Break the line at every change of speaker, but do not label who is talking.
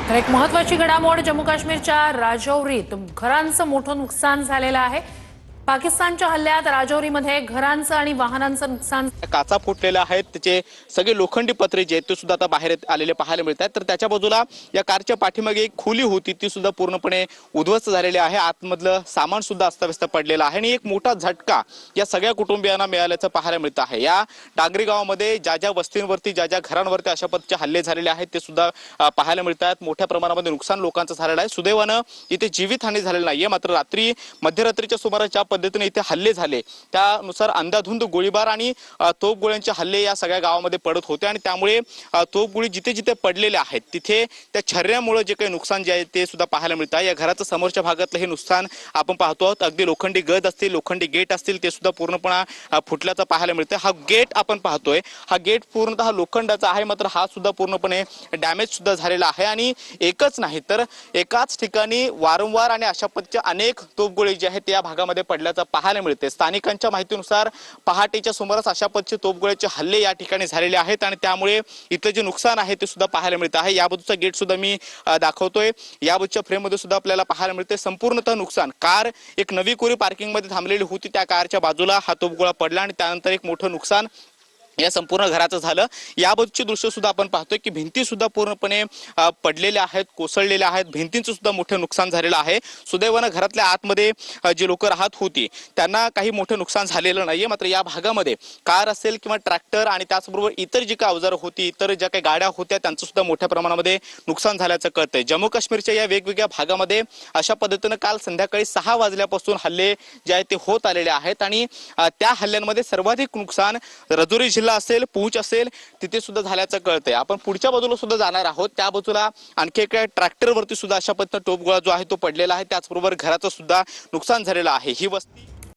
तर एक महत्त्वाची घडामोड जम्मू काश्मीरच्या राजौरीत घरांचं मोठं नुकसान झालेलं आहे। पाकिस्तानच्या हल्ल्यात राजौरीमध्ये घरांचं आणि वाहनांचं नुकसान
काचा फुटलेल्या आहेत, त्याचे सगळे लोखंडी पत्रे जे आहेत ते सुद्धा आता बाहेर आलेले पाहायला मिळत आहेत। तर त्याच्या बाजूला या कारच्या पाठीमागे एक खोली होती ती सुद्धा पूर्णपणे उद्ध्वस्त झालेली आहे। आतमधलं सामान सुद्धा अस्ताव्यस्त पडलेलं आहे आणि एक मोठा झटका या सगळ्या कुटुंबियांना मिळाल्याचं पाहायला मिळतं आहे। या डांगरी गावामध्ये ज्या ज्या वस्तींवरती ज्या ज्या घरांवरती अशा पद्धतीचे हल्ले झालेले आहेत ते सुद्धा पाहायला मिळतात। मोठ्या प्रमाणामध्ये नुकसान लोकांचं झालेलं आहे। सुदैवानं इथे जीवितहानी झालेली नाहीये, मात्र रात्री मध्यरात्रीच्या सुमारास ज्या पद्धतीने इथे हल्ले झाले त्यानुसार अंधाधुंद गोळीबार आणि तोफगोळ्यांचे हल्ले या सगळ्या गावामध्ये पडत होते आणि त्यामुळे तोफगोळी जिथे जिथे पडलेले आहेत तिथे त्या छर्ऱ्यामुळे जे काही नुकसान जे आहे ते सुद्धा पाहायला मिळतं। या घराचं समोरच्या भागातलं हे नुकसान आपण पाहतो आहोत। अगदी लोखंडी गज असतील, लोखंडी गेट असतील ते सुद्धा पूर्णपणे फुटल्याचं पाहायला मिळतं। हा गेट आपण पाहतोय, हा गेट पूर्णतः लोखंडाचा आहे, मात्र हा सुद्धा पूर्णपणे डॅमेज सुद्धा झालेला आहे आणि एकच नाही तर एकाच ठिकाणी वारंवार आणि अशा पद्धतीचे अनेक तोफगोळी जे आहेत या भागामध्ये पडल्याचं पाहायला मिळते। स्थानिकांच्या माहितीनुसार पहाटेच्या सुमारास अशा पद्धतीचे तोफगोळ्याचे हल्ले या ठिकाणी झालेले आहेत आणि त्यामुळे इथलं जे नुकसान आहे ते सुद्धा पाहायला मिळतं आहे। या बाजूचा गेट सुद्धा मी दाखवतोय, या बाजूच्या फ्रेम मध्ये सुद्धा आपल्याला पाहायला मिळते संपूर्णतः नुकसान। कार एक नवी कोरी पार्किंग मध्ये थांबलेली होती, त्या कारच्या बाजूला हा तोफगोळा पडला आणि त्यानंतर एक मोठं नुकसान या संपूर्ण घराचं झालं। या बाजूची दृश्य सुद्धा आपण पाहतोय की भिंती सुद्धा पूर्णपणे पडलेल्या आहेत, कोसळलेल्या आहेत, भिंतींचं सुद्धा मोठं नुकसान झालेलं आहे। सुदैवानं घरातल्या आतमध्ये जे लोक राहत होती त्यांना काही मोठं नुकसान झालेलं नाहीये, मात्र या भागामध्ये कार असेल किंवा ट्रॅक्टर आणि त्याचबरोबर इतर जी काही अवजारं होती, इतर ज्या काही गाड्या होत्या त्यांचं सुद्धा मोठ्या प्रमाणामध्ये नुकसान झाल्याचं कळतंय। जम्मू काश्मीरच्या या वेगवेगळ्या भागामध्ये अशा पद्धतीनं काल संध्याकाळी 6 वाजल्यापासून हल्ले जे आहेत ते होत आलेले आहेत आणि त्या हल्ल्यांमध्ये सर्वाधिक नुकसान राजौरी असेल, पूंछ असेल तिथे सुद्धा झाल्याचं कळतंय। आपण पुढच्या बाजूला सुद्धा जाणार आहोत, त्या बाजूला आणखी एका ट्रॅक्टरवरती सुद्धा अशा पद्धतीने तोफगोळा जो आहे तो पडलेला आहे, त्याचबरोबर घराचं सुद्धा नुकसान झालेलं आहे। ही वस्ती